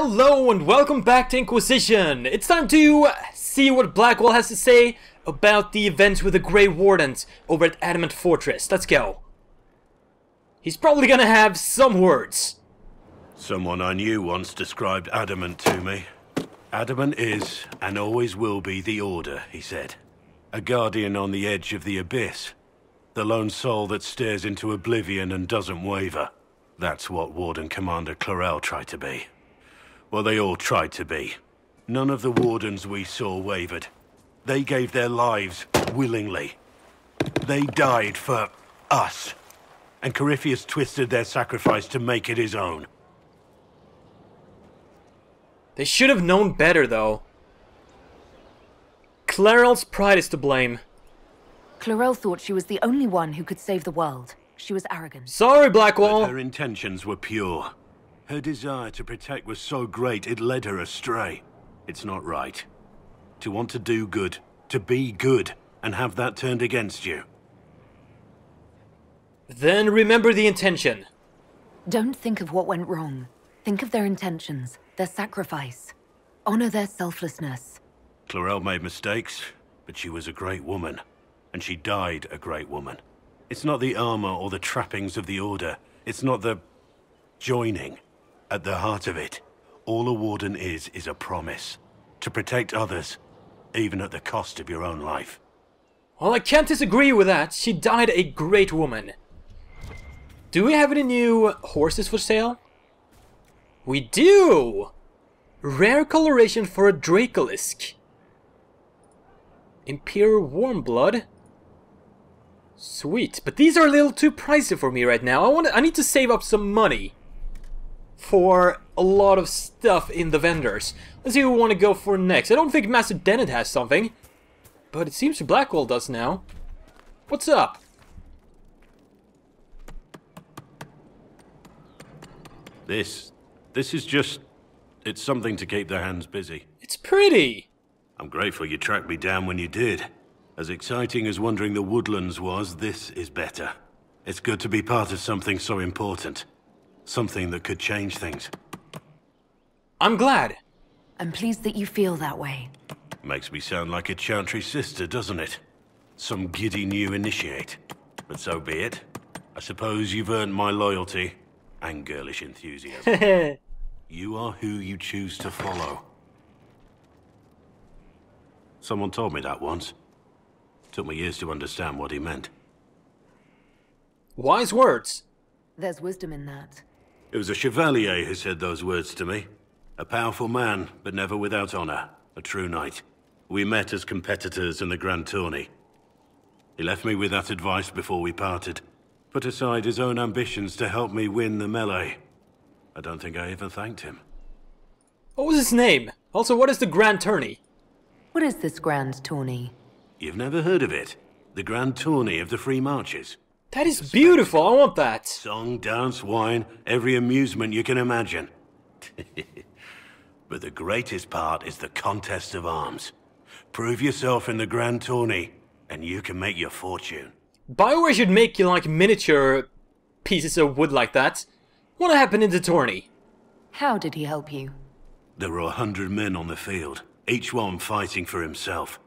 Hello and welcome back to Inquisition! It's time to see what Blackwall has to say about the events with the Grey Wardens over at Adamant Fortress. Let's go. He's probably gonna have some words. Someone I knew once described Adamant to me. Adamant is, and always will be, the Order, he said. A guardian on the edge of the abyss. The lone soul that stares into oblivion and doesn't waver. That's what Warden Commander Clarel tried to be. Well, they all tried to be. None of the Wardens we saw wavered. They gave their lives willingly. They died for us. And Corypheus twisted their sacrifice to make it his own. They should have known better, though. Clarel's pride is to blame. Clarel thought she was the only one who could save the world. She was arrogant. Sorry, Blackwall. But her intentions were pure. Her desire to protect was so great it led her astray. It's not right. To want to do good, to be good, and have that turned against you. Then remember the intention. Don't think of what went wrong. Think of their intentions, their sacrifice. Honor their selflessness. Clarel made mistakes, but she was a great woman. And she died a great woman. It's not the armor or the trappings of the Order. It's not the joining. At the heart of it, all a Warden is a promise. To protect others, even at the cost of your own life. Well, I can't disagree with that. She died a great woman. Do we have any new horses for sale? We do! Rare coloration for a Dracolisk. Imperial Warmblood. Sweet, but these are a little too pricey for me right now. I need to save up some money for a lot of stuff in the vendors. Let's see who we want to go for next. I don't think Master Dennett has something, but it seems Blackwall does now. What's up? This is just... it's something to keep their hands busy. It's pretty. I'm grateful you tracked me down when you did. As exciting as wandering the woodlands was, this is better. It's good to be part of something so important. Something that could change things. I'm glad. I'm pleased that you feel that way. Makes me sound like a Chantry sister, doesn't it? Some giddy new initiate. But so be it. I suppose you've earned my loyalty and girlish enthusiasm. You are who you choose to follow. Someone told me that once. Took me years to understand what he meant. Wise words. There's wisdom in that. It was a chevalier who said those words to me. A powerful man, but never without honor. A true knight. We met as competitors in the Grand Tourney. He left me with that advice before we parted. Put aside his own ambitions to help me win the melee. I don't think I even thanked him. What was his name? Also, what is the Grand Tourney? What is this grand tourney? You've never heard of it? The Grand Tourney of the Free Marches. That is beautiful, I want that. Song, dance, wine, every amusement you can imagine. But the greatest part is the contest of arms. Prove yourself in the Grand Tourney, and you can make your fortune. BioWare should make you like miniature pieces of wood like that. What happened in the tourney? How did he help you? There were 100 men on the field, each one fighting for himself.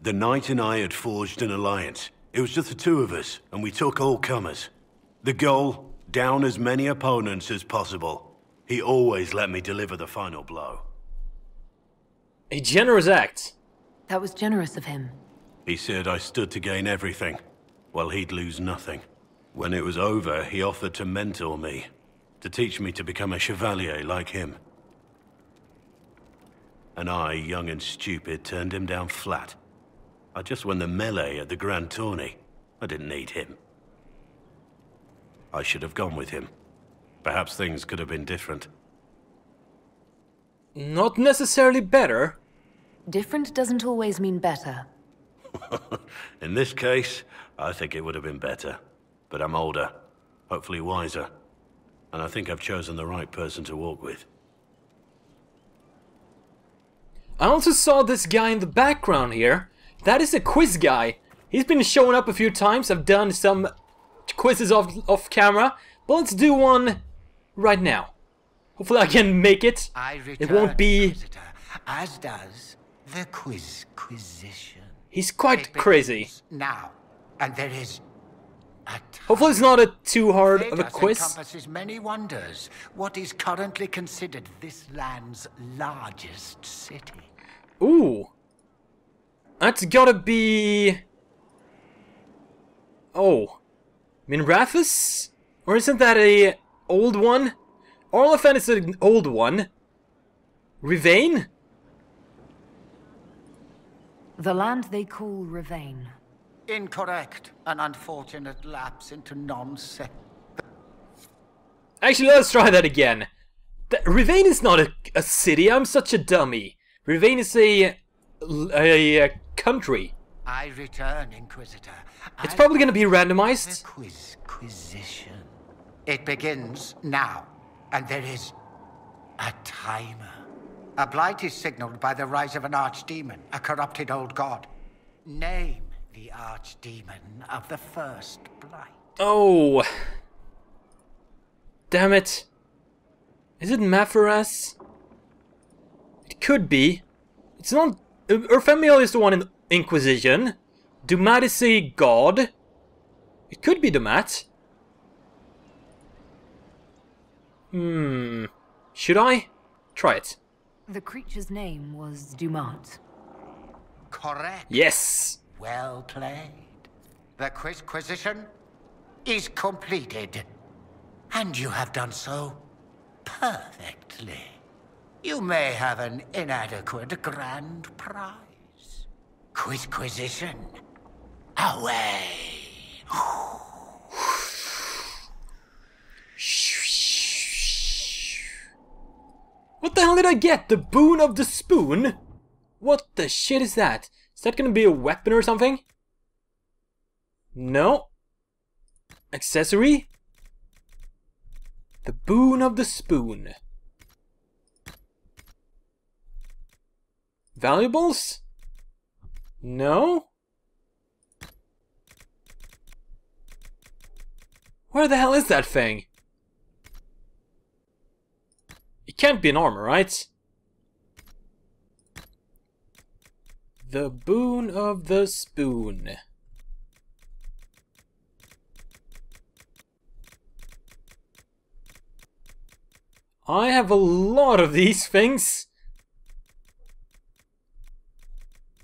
The knight and I had forged an alliance. It was just the two of us, and we took all comers. The goal, down as many opponents as possible. He always let me deliver the final blow. A generous act. That was generous of him. He said I stood to gain everything, while he'd lose nothing. When it was over, he offered to mentor me, to teach me to become a chevalier like him. And I, young and stupid, turned him down flat. I just won the melee at the Grand Tourney. I didn't need him. I should have gone with him. Perhaps things could have been different. Not necessarily better. Different doesn't always mean better. In this case, I think it would have been better. But I'm older, hopefully wiser. And I think I've chosen the right person to walk with. I also saw this guy in the background here. That is a quiz guy. He's been showing up a few times. I've done some quizzes off camera. But let's do one right now. Hopefully I can make it. It won't be... Inquisitor, as does the Inquisition. He's quite crazy. Now, and there is a Hopefully it's not too hard of a Thedas quiz. encompasses many wonders. What is currently considered this land's largest city? Ooh. That's gotta be... Oh. Minrathus? Or isn't that a old one? Orlefan is an old one. Rivane? The land they call Rivane. Incorrect. An unfortunate lapse into non-sect. Actually, let's try that again. Rivane is not a city, I'm such a dummy. Rivane is a country. I return, Inquisitor. It's probably gonna be randomized. The Inquisition. It begins now, and there is a timer. A blight is signaled by the rise of an archdemon, a corrupted old god. Name the archdemon of the first blight. Oh. Damn it. Is it Mafaras? It could be. It's not... Urfemiel is the one in Inquisition. Dumat is a god. It could be Dumat. Should I? Try it. The creature's name was Dumat. Correct. Yes. Well played. The Inquisition is completed. And you have done so perfectly. You may have an inadequate grand prize. Inquisition. Away. What the hell did I get? The boon of the spoon? What the shit is that? Is that gonna be a weapon or something? No. Accessory? The boon of the spoon. Valuables? No. Where the hell is that thing? It can't be an armor, right? The boon of the spoon. I have a lot of these things.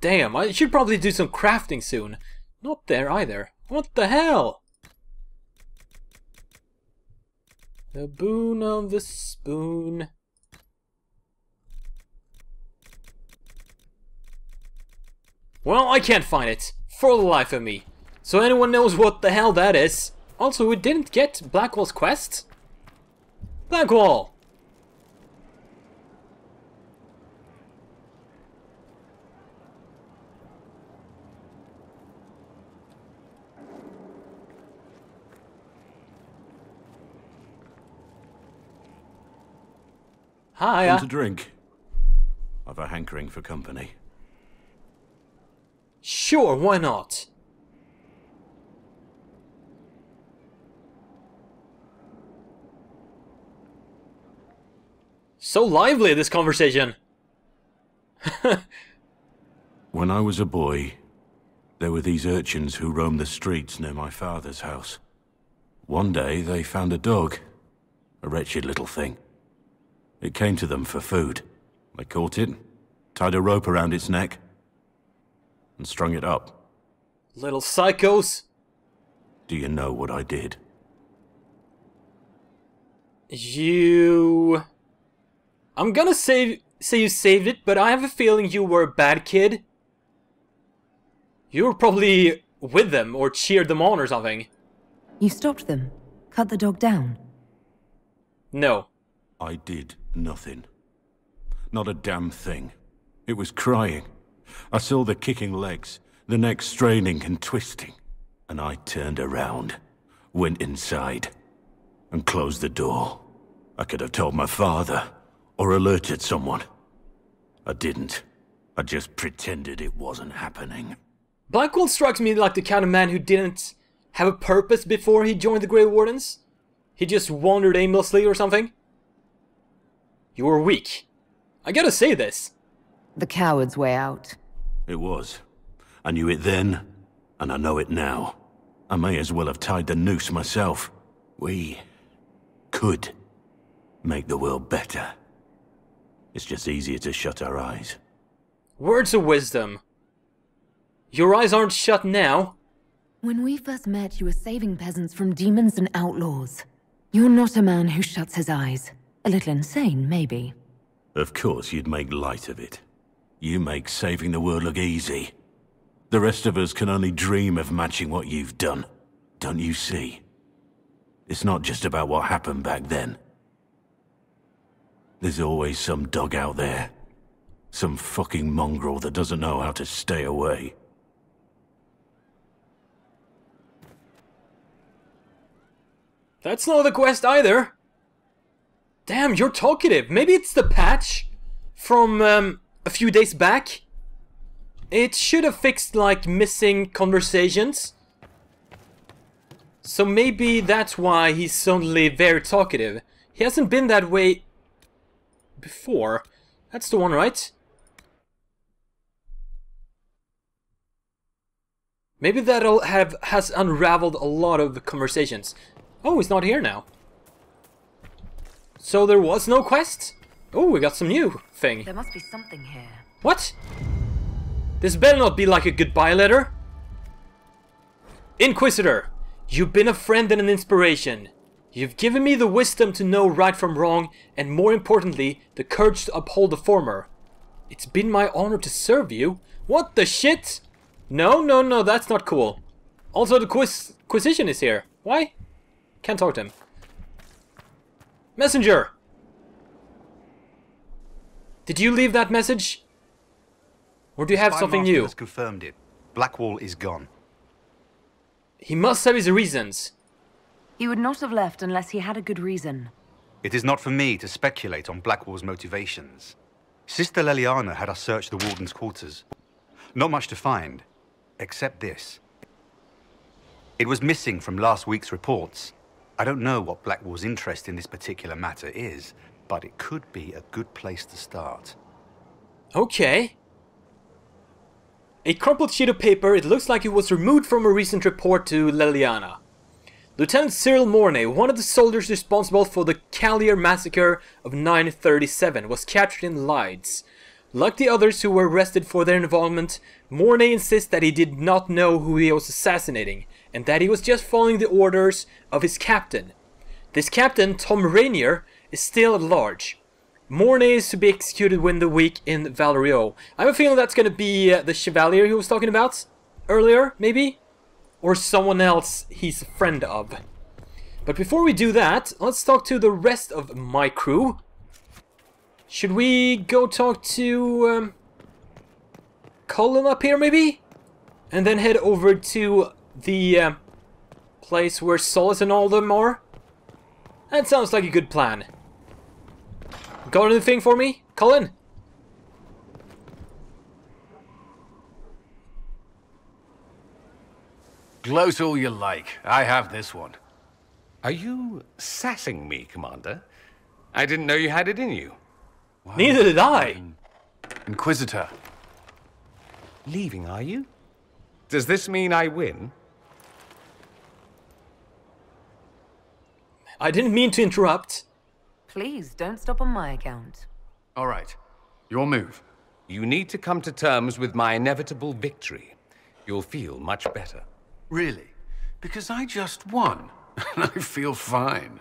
Damn, I should probably do some crafting soon. Not there either. What the hell? The boon of the spoon. Well, I can't find it. For the life of me. So anyone knows what the hell that is? Also, we didn't get Blackwall's quest. Blackwall! Hi. Want a drink? I've a hankering for company. Sure, why not? So lively, this conversation. When I was a boy, there were these urchins who roamed the streets near my father's house. One day, they found a dog. A wretched little thing. It came to them for food. They caught it, tied a rope around its neck, and strung it up. Little psychos. Do you know what I did? I'm gonna say you saved it, but I have a feeling you were a bad kid. You were probably with them, or cheered them on or something. You stopped them? Cut the dog down? No. I did nothing. Not a damn thing. It was crying. I saw the kicking legs, the neck straining and twisting. And I turned around, went inside, and closed the door. I could have told my father, or alerted someone. I didn't. I just pretended it wasn't happening. Blackwall strikes me like the kind of man who didn't have a purpose before he joined the Grey Wardens. He just wandered aimlessly or something. You were weak. I gotta say this. The coward's way out. It was. I knew it then, and I know it now. I may as well have tied the noose myself. We could make the world better. It's just easier to shut our eyes. Words of wisdom. Your eyes aren't shut now. When we first met, you were saving peasants from demons and outlaws. You're not a man who shuts his eyes. A little insane, maybe. Of course you'd make light of it. You make saving the world look easy. The rest of us can only dream of matching what you've done. Don't you see? It's not just about what happened back then. There's always some dog out there. Some fucking mongrel that doesn't know how to stay away. That's not the quest either. Damn, you're talkative. Maybe it's the patch from a few days back. It should have fixed, like, missing conversations. So maybe that's why he's suddenly very talkative. He hasn't been that way before. That's the one, right? Maybe that'll has unraveled a lot of the conversations. Oh, he's not here now. So there was no quest? Oh, we got some new thing. There must be something here. What? This better not be like a goodbye letter. Inquisitor, you've been a friend and an inspiration. You've given me the wisdom to know right from wrong, and more importantly, the courage to uphold the former. It's been my honor to serve you. What the shit? No, that's not cool. Also, the Inquisition is here. Why? Can't talk to him. Messenger! Did you leave that message? Or do you have something new? Has confirmed it. Blackwall is gone. He must have his reasons. He would not have left unless he had a good reason. It is not for me to speculate on Blackwall's motivations. Sister Leliana had us search the Warden's quarters. Not much to find, except this. It was missing from last week's reports. I don't know what Blackwall's interest in this particular matter is, but it could be a good place to start. Okay. A crumpled sheet of paper, it looks like it was removed from a recent report to Leliana. Lieutenant Cyril Mornay, one of the soldiers responsible for the Callier massacre of 937, was captured in Lides. Like the others who were arrested for their involvement, Mornay insists that he did not know who he was assassinating, and that he was just following the orders of his captain. This captain, Tom Rainier, is still at large. Mornay is to be executed within the week in Valerio. I have a feeling that's going to be the Chevalier he was talking about earlier, maybe? Or someone else he's a friend of. But before we do that, let's talk to the rest of my crew. Should we go talk to Cullen up here, maybe? And then head over to the place where Solace and all of them are? That sounds like a good plan. Got anything for me, Cullen? Gloat all you like. I have this one. Are you sassing me, Commander? I didn't know you had it in you. Neither did I. Inquisitor. Leaving, are you? Does this mean I win? I didn't mean to interrupt. Please, don't stop on my account. All right. Your move. You need to come to terms with my inevitable victory. You'll feel much better. Really? Because I just won. And I feel fine.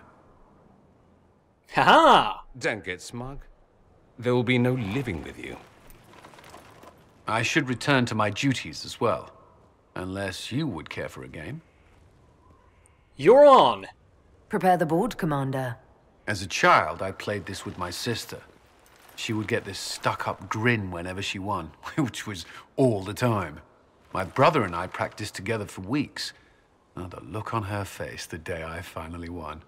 Haha! Don't get smug. There will be no living with you. I should return to my duties as well. Unless you would care for a game. You're on! Prepare the board, Commander. As a child, I played this with my sister. She would get this stuck-up grin whenever she won, which was all the time. My brother and I practiced together for weeks. Oh, the look on her face the day I finally won.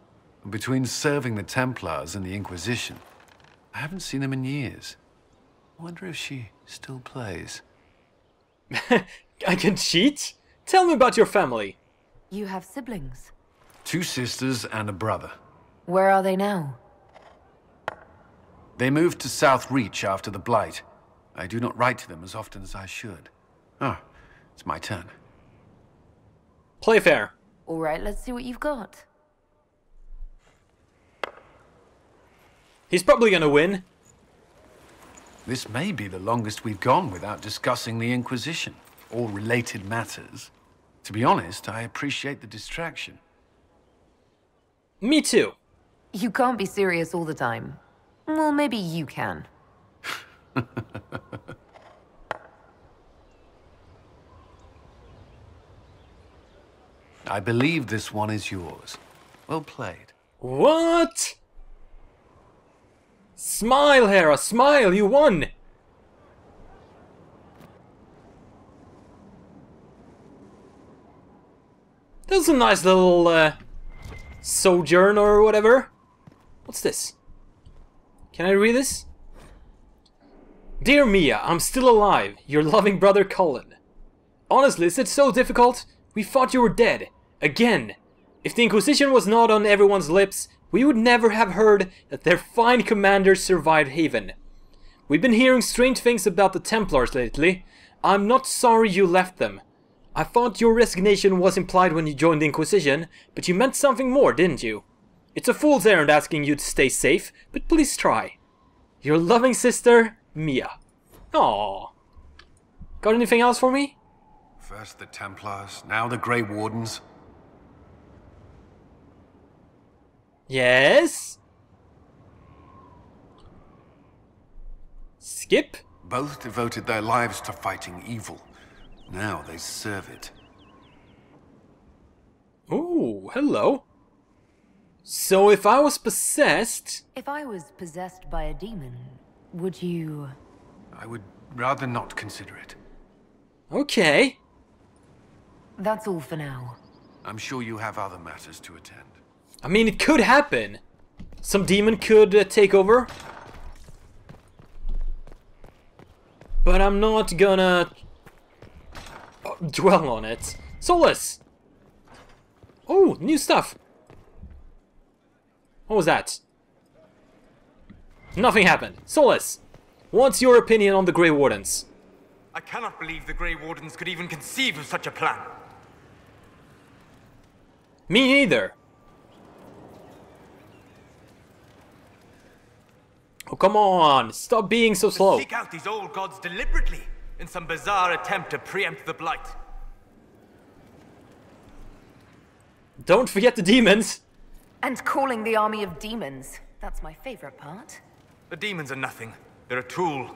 Between serving the Templars and the Inquisition, I haven't seen them in years. I wonder if she still plays. I can cheat? Tell me about your family. You have siblings. 2 sisters and a brother. Where are they now? They moved to South Reach after the Blight. I do not write to them as often as I should. Ah, it's my turn. Play fair. All right, let's see what you've got. He's probably gonna win. This may be the longest we've gone without discussing the Inquisition, or related matters. To be honest, I appreciate the distraction. Me too. You can't be serious all the time. Well, maybe you can. I believe this one is yours. Well played. What? Smile, Hera, smile, you won! That's a nice little sojourn or whatever. What's this? Can I read this? Dear Mia, I'm still alive. Your loving brother Colin. Honestly, is it so difficult? We thought you were dead. Again. If the Inquisition was not on everyone's lips, we would never have heard that their fine commanders survived Haven. We've been hearing strange things about the Templars lately. I'm not sorry you left them. I thought your resignation was implied when you joined the Inquisition, but you meant something more, didn't you? It's a fool's errand asking you to stay safe, but please try. Your loving sister, Mia. Aww. Got anything else for me? First the Templars, now the Grey Wardens. Yes? Skip? Both devoted their lives to fighting evil. Now they serve it. Ooh, hello. So if I was possessed... If I was possessed by a demon, would you... I would rather not consider it. Okay. That's all for now. I'm sure you have other matters to attend. I mean, it could happen. Some demon could take over. But I'm not gonna dwell on it. Solus! Oh, new stuff. What was that? Nothing happened. Solus, what's your opinion on the Grey Wardens? I cannot believe the Grey Wardens could even conceive of such a plan. Me neither. Oh, come on. Stop being so slow. Seek out these old gods deliberately in some bizarre attempt to preempt the Blight. Don't forget the demons. And calling the army of demons. That's my favorite part. The demons are nothing. They're a tool.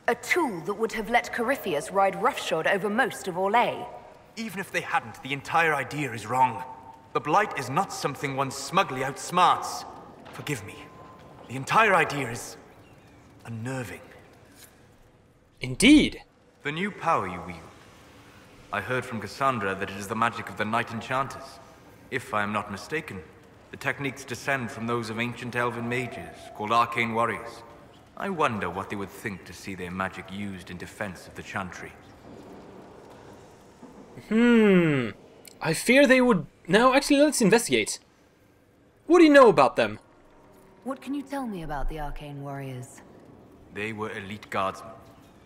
A tool that would have let Corypheus ride roughshod over most of Orlais. Even if they hadn't, the entire idea is wrong. The Blight is not something one smugly outsmarts. Forgive me. The entire idea is unnerving. Indeed. The new power you wield. I heard from Cassandra that it is the magic of the Knight Enchanters. If I am not mistaken, the techniques descend from those of ancient elven mages called arcane warriors. I wonder what they would think to see their magic used in defense of the Chantry. I fear they would... No, actually, let's investigate. What do you know about them? What can you tell me about the arcane warriors? They were elite guardsmen,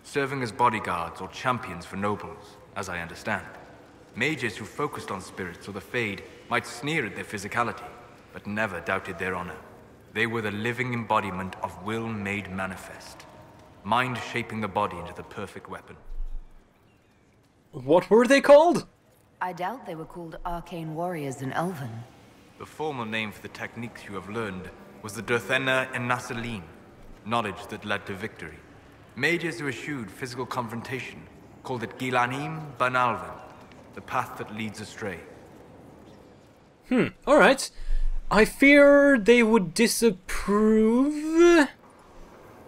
serving as bodyguards or champions for nobles, as I understand. Mages who focused on spirits or the Fade might sneer at their physicality, but never doubted their honor. They were the living embodiment of will made manifest, mind shaping the body into the perfect weapon. What were they called? I doubt they were called arcane warriors in Elven. The formal name for the techniques you have learned was the Durthena and Nassaline, knowledge that led to victory. Mages who eschewed physical confrontation called it Gilanim Banalvan, the path that leads astray. Alright. I fear they would disapprove.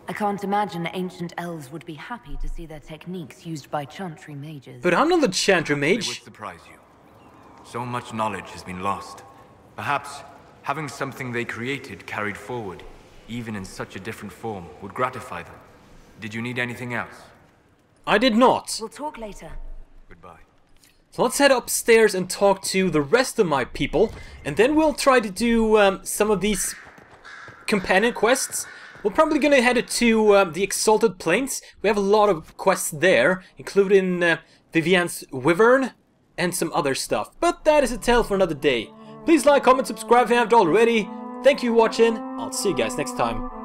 I can't imagine ancient elves would be happy to see their techniques used by Chantry mages. But I'm not the Chantry They would mage. surprise you. So much knowledge has been lost. Perhaps having something they created carried forward, even in such a different form, would gratify them. Did you need anything else? I did not. We'll talk later. Goodbye. So let's head upstairs and talk to the rest of my people, and then we'll try to do some of these companion quests We're probably gonna head to the Exalted Plains. We have a lot of quests there, including Vivian's Wyvern and some other stuff. But that is a tale for another day. Please like, comment, subscribe if you haven't already. Thank you for watching. I'll see you guys next time.